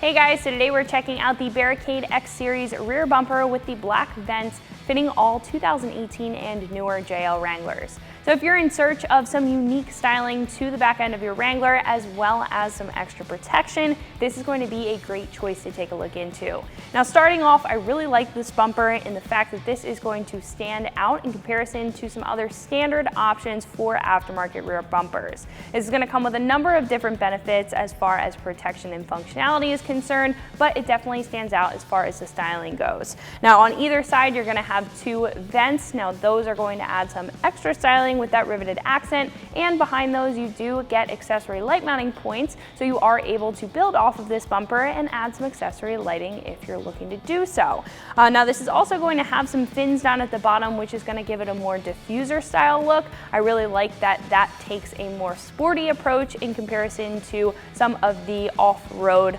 Hey guys, so today we're checking out the Barricade X Series rear bumper with the black vents fitting all 2018 and newer JL Wranglers. So if you're in search of some unique styling to the back end of your Wrangler as well as some extra protection, this is going to be a great choice to take a look into. Now starting off, I really like this bumper in the fact that this is going to stand out in comparison to some other standard options for aftermarket rear bumpers. This is going to come with a number of different benefits as far as protection and functionality is concerned, but it definitely stands out as far as the styling goes. Now on either side, you're going to have two vents. Now those are going to add some extra styling with that riveted accent, and behind those you do get accessory light mounting points, so you are able to build off of this bumper and add some accessory lighting if you're looking to do so. Now this is also going to have some fins down at the bottom, which is going to give it a more diffuser style look. I really like that that takes a more sporty approach in comparison to some of the off-road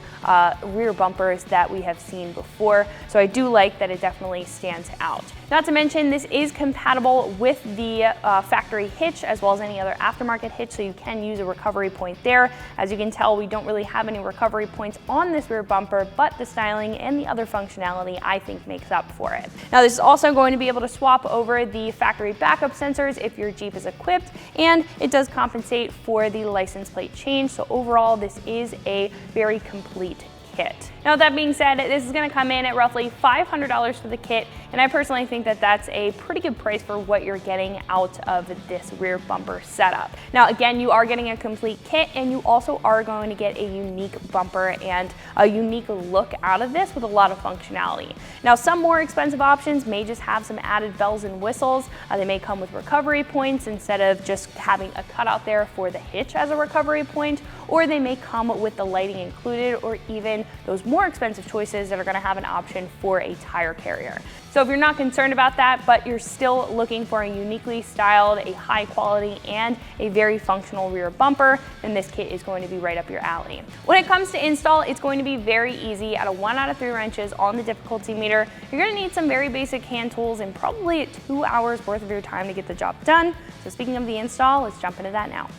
rear bumpers that we have seen before, so I do like that it definitely stands out. Not to mention, this is compatible with the factory hitch as well as any other aftermarket hitch, so you can use a recovery point there. As you can tell, we don't really have any recovery points on this rear bumper, but the styling and the other functionality I think makes up for it. Now this is also going to be able to swap over the factory backup sensors if your Jeep is equipped, and it does compensate for the license plate change, so overall this is a very complete kit. Now that being said, this is going to come in at roughly $500 for the kit, and I personally think that that's a pretty good price for what you're getting out of this rear bumper setup. Now again, you are getting a complete kit, and you also are going to get a unique bumper and a unique look out of this with a lot of functionality. Now some more expensive options may just have some added bells and whistles. They may come with recovery points instead of just having a cutout there for the hitch as a recovery point, or they may come with the lighting included, or even those more expensive choices that are going to have an option for a tire carrier. So if you're not concerned about that, but you're still looking for a uniquely styled, a high quality, and a very functional rear bumper, then this kit is going to be right up your alley. When it comes to install, it's going to be very easy at a 1 out of 3 wrenches on the difficulty meter. You're going to need some very basic hand tools and probably 2 hours worth of your time to get the job done. So speaking of the install, let's jump into that now.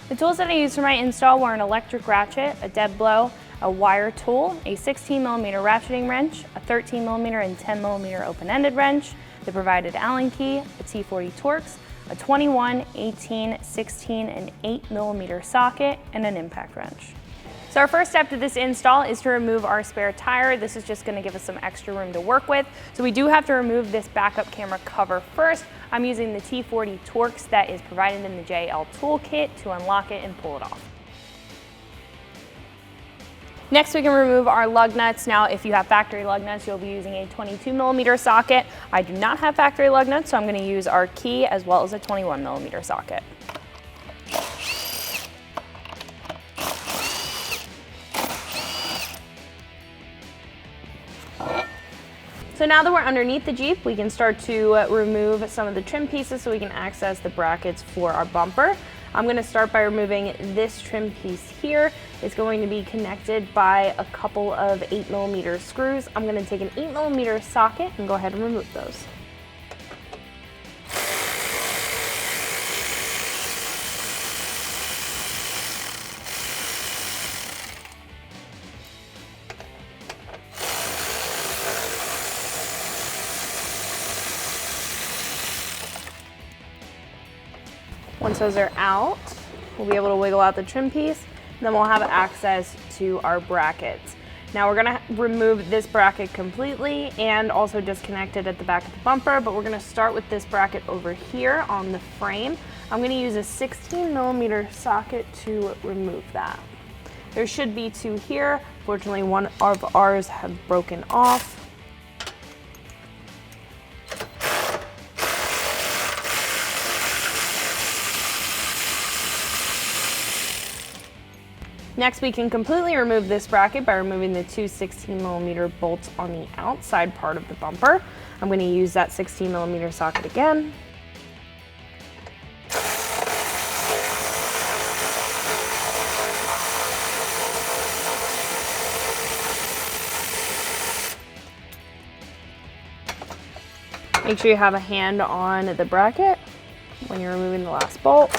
The tools that I used for my install were an electric ratchet, a dead blow, a wire tool, a 16mm ratcheting wrench, a 13mm and 10mm open-ended wrench, the provided Allen key, a T40 Torx, a 21, 18, 16, and 8mm socket, and an impact wrench. So our first step to this install is to remove our spare tire. This is just going to give us some extra room to work with. So we do have to remove this backup camera cover first. I'm using the T40 Torx that is provided in the JL toolkit to unlock it and pull it off. Next, we can remove our lug nuts. Now, if you have factory lug nuts, you'll be using a 22mm socket. I do not have factory lug nuts, so I'm going to use our key as well as a 21mm socket. So now that we're underneath the Jeep, we can start to remove some of the trim pieces so we can access the brackets for our bumper. I'm going to start by removing this trim piece here. It's going to be connected by a couple of 8mm screws. I'm going to take an 8mm socket and go ahead and remove those. Once those are out, we'll be able to wiggle out the trim piece, and then we'll have access to our brackets. Now we're going to remove this bracket completely and also disconnect it at the back of the bumper, but we're going to start with this bracket over here on the frame. I'm going to use a 16mm socket to remove that. There should be 2 here. Fortunately, one of ours have broken off. Next, we can completely remove this bracket by removing the 2 16mm bolts on the outside part of the bumper. I'm going to use that 16mm socket again. Make sure you have a hand on the bracket when you're removing the last bolt.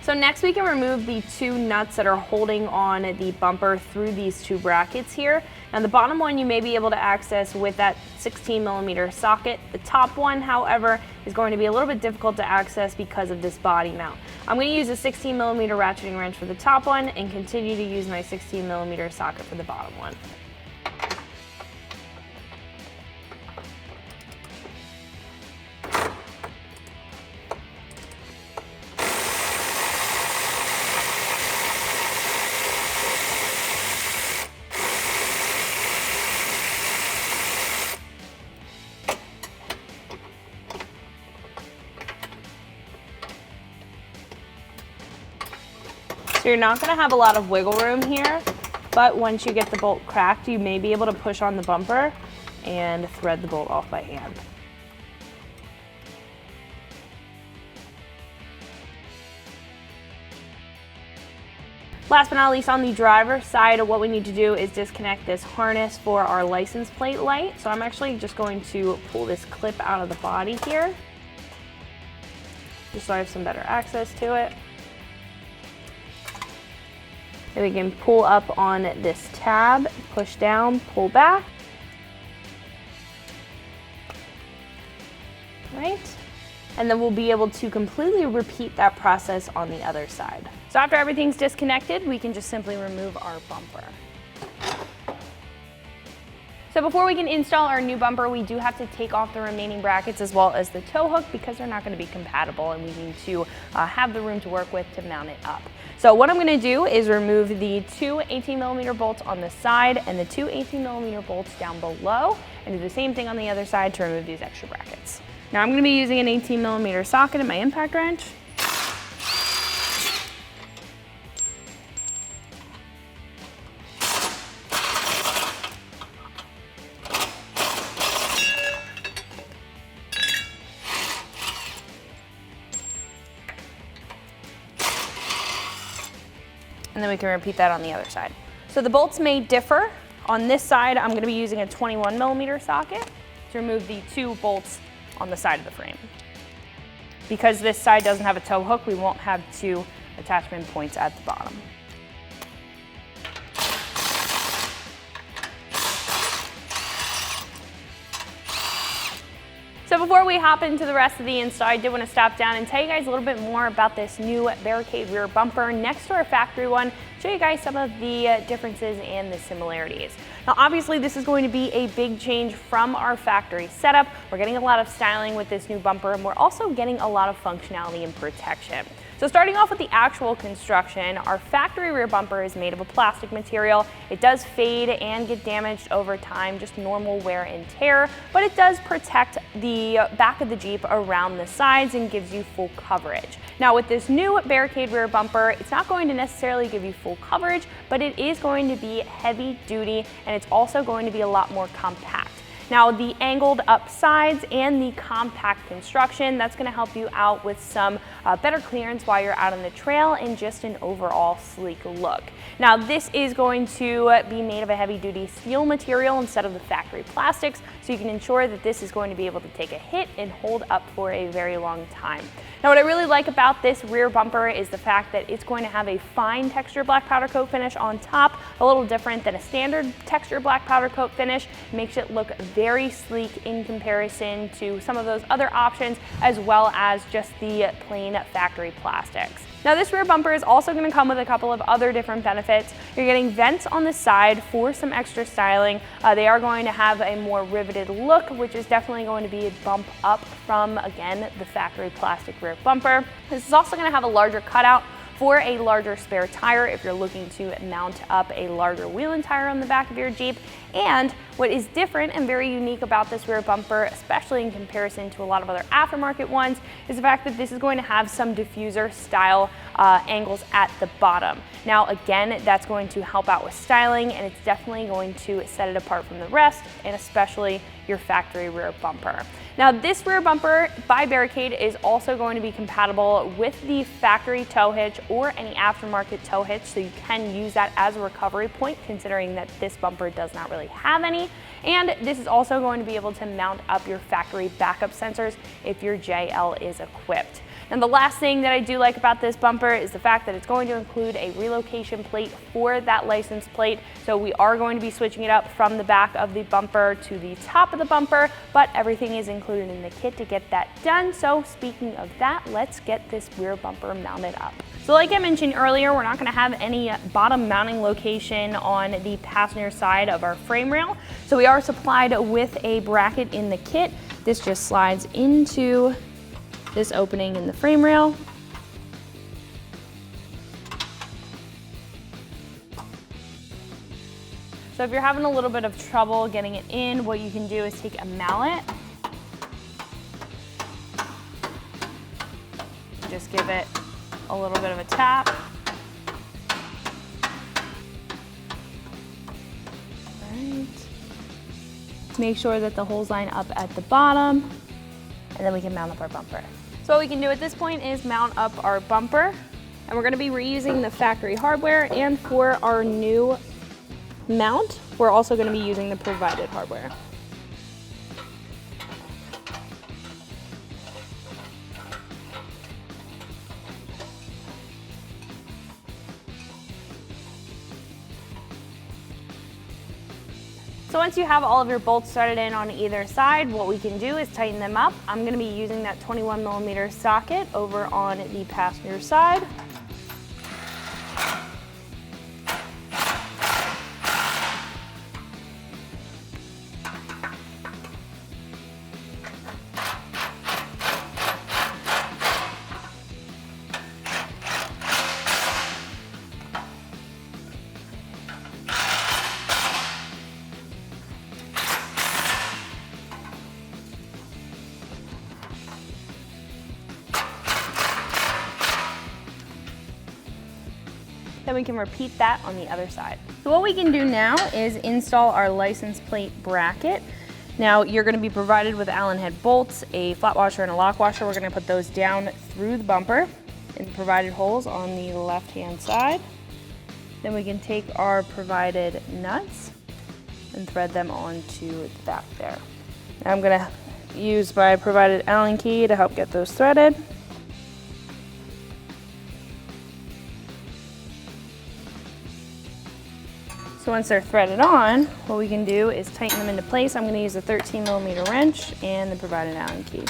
So next we can remove the two nuts that are holding on the bumper through these two brackets here. Now the bottom one you may be able to access with that 16mm socket. The top one, however, is going to be a little bit difficult to access because of this body mount. I'm going to use a 16mm ratcheting wrench for the top one and continue to use my 16mm socket for the bottom one. So you're not going to have a lot of wiggle room here, but once you get the bolt cracked, you may be able to push on the bumper and thread the bolt off by hand. Last but not least, on the driver's side, what we need to do is disconnect this harness for our license plate light. So I'm actually just going to pull this clip out of the body here, just so I have some better access to it. Then we can pull up on this tab, push down, pull back. Right? And then we'll be able to completely repeat that process on the other side. So after everything's disconnected, we can just simply remove our bumper. So before we can install our new bumper, we do have to take off the remaining brackets as well as the tow hook because they're not going to be compatible and we need to have the room to work with to mount it up. So what I'm going to do is remove the two 18mm bolts on the side and the two 18mm bolts down below and do the same thing on the other side to remove these extra brackets. Now I'm going to be using an 18mm socket in my impact wrench. And then we can repeat that on the other side. So the bolts may differ. On this side, I'm going to be using a 21mm socket to remove the two bolts on the side of the frame. Because this side doesn't have a tow hook, we won't have two attachment points at the bottom. So before we hop into the rest of the install, I did want to stop down and tell you guys a little bit more about this new Barricade rear bumper next to our factory one, show you guys some of the differences and the similarities. Now obviously this is going to be a big change from our factory setup. We're getting a lot of styling with this new bumper and we're also getting a lot of functionality and protection. So starting off with the actual construction, our factory rear bumper is made of a plastic material. It does fade and get damaged over time, just normal wear and tear, but it does protect the back of the Jeep around the sides and gives you full coverage. Now with this new Barricade rear bumper, it's not going to necessarily give you full coverage, but it is going to be heavy duty and it's also going to be a lot more compact. Now the angled up sides and the compact construction, that's going to help you out with some better clearance while you're out on the trail and just an overall sleek look. Now this is going to be made of a heavy duty steel material instead of the factory plastics, so you can ensure that this is going to be able to take a hit and hold up for a very long time. Now what I really like about this rear bumper is the fact that it's going to have a fine texture black powder coat finish on top, a little different than a standard texture black powder coat finish. It makes it look very sleek in comparison to some of those other options, as well as just the plain factory plastics. Now this rear bumper is also going to come with a couple of other different benefits. You're getting vents on the side for some extra styling. They are going to have a more riveted look, which is definitely going to be a bump up from, again, the factory plastic rear bumper. This is also going to have a larger cutout for a larger spare tire if you're looking to mount up a larger wheel and tire on the back of your Jeep. And what is different and very unique about this rear bumper, especially in comparison to a lot of other aftermarket ones, is the fact that this is going to have some diffuser style angles at the bottom. Now again, that's going to help out with styling and it's definitely going to set it apart from the rest, and especially your factory rear bumper. Now this rear bumper by Barricade is also going to be compatible with the factory tow hitch or any aftermarket tow hitch, so you can use that as a recovery point, considering that this bumper does not really have any. And this is also going to be able to mount up your factory backup sensors if your JL is equipped. And the last thing that I do like about this bumper is the fact that it's going to include a relocation plate for that license plate. So we are going to be switching it up from the back of the bumper to the top of the bumper, but everything is included in the kit to get that done. So speaking of that, let's get this rear bumper mounted up. So like I mentioned earlier, we're not going to have any bottom mounting location on the passenger side of our frame rail. So we are supplied with a bracket in the kit. This just slides into this opening in the frame rail. So if you're having a little bit of trouble getting it in, what you can do is take a mallet, just give it a little bit of a tap. All right. Make sure that the holes line up at the bottom, and then we can mount up our bumper. So what we can do at this point is mount up our bumper, and we're going to be reusing the factory hardware, and for our new mount, we're also going to be using the provided hardware. So once you have all of your bolts threaded in on either side, what we can do is tighten them up. I'm going to be using that 21mm socket over on the passenger side. Then we can repeat that on the other side. So what we can do now is install our license plate bracket. Now you're going to be provided with Allen head bolts, a flat washer and a lock washer. We're going to put those down through the bumper in the provided holes on the left-hand side. Then we can take our provided nuts and thread them onto the back there. Now I'm going to use my provided Allen key to help get those threaded. So once they're threaded on, what we can do is tighten them into place. I'm going to use a 13mm wrench and the provided Allen key.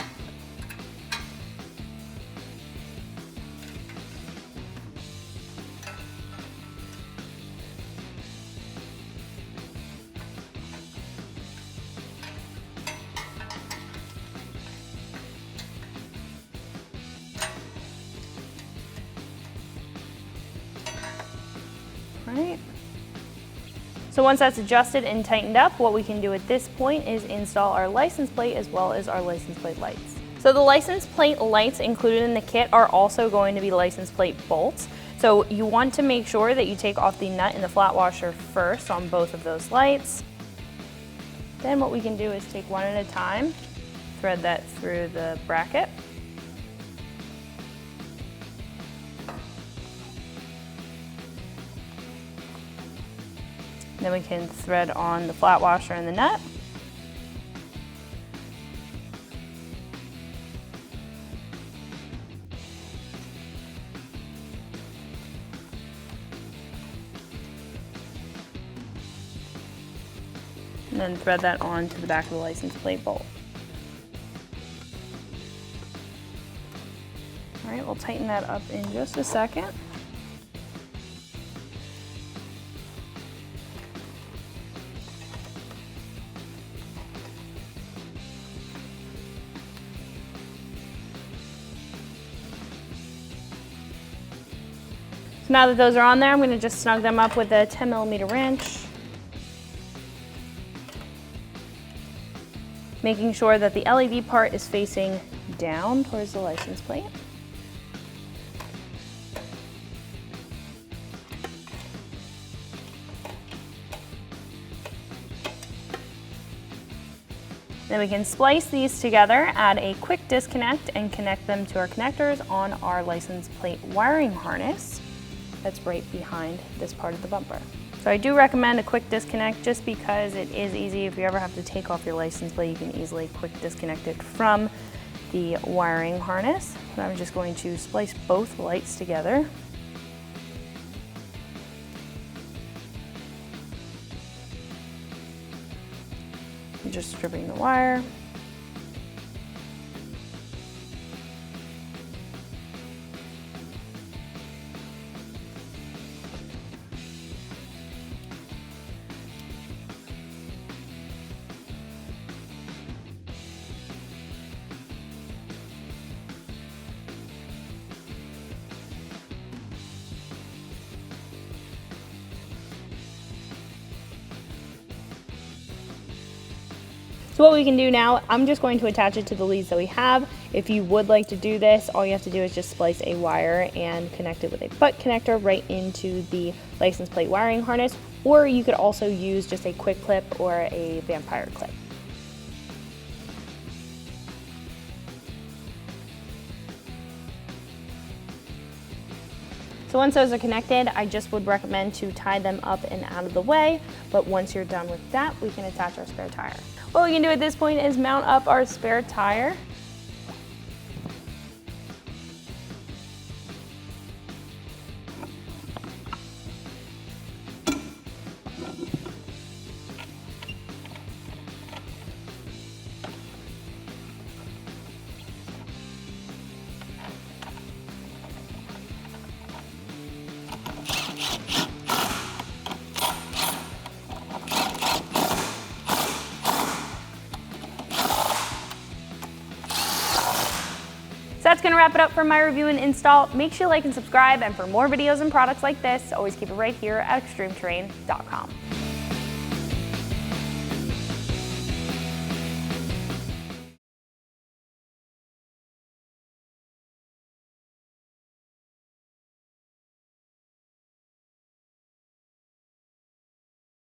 All right. So once that's adjusted and tightened up, what we can do at this point is install our license plate as well as our license plate lights. So the license plate lights included in the kit are also going to be license plate bolts. So you want to make sure that you take off the nut and the flat washer first on both of those lights. Then what we can do is take one at a time, thread that through the bracket. Then we can thread on the flat washer and the nut. And then thread that on to the back of the license plate bolt. All right, we'll tighten that up in just a second. Now that those are on there, I'm going to just snug them up with a 10mm wrench, making sure that the LED part is facing down towards the license plate. Then we can splice these together, add a quick disconnect, and connect them to our connectors on our license plate wiring harness that's right behind this part of the bumper. So I do recommend a quick disconnect just because it is easy. If you ever have to take off your license plate, you can easily quick disconnect it from the wiring harness. So I'm just going to splice both lights together. I'm just stripping the wire. So what we can do now, I'm just going to attach it to the leads that we have. If you would like to do this, all you have to do is just splice a wire and connect it with a butt connector right into the license plate wiring harness, or you could also use just a quick clip or a vampire clip. So once those are connected, I just would recommend to tie them up and out of the way, but once you're done with that, we can attach our spare tire. What we can do at this point is mount up our spare tire. So that's going to wrap it up for my review and install. Make sure you like and subscribe, and for more videos and products like this, always keep it right here at ExtremeTerrain.com.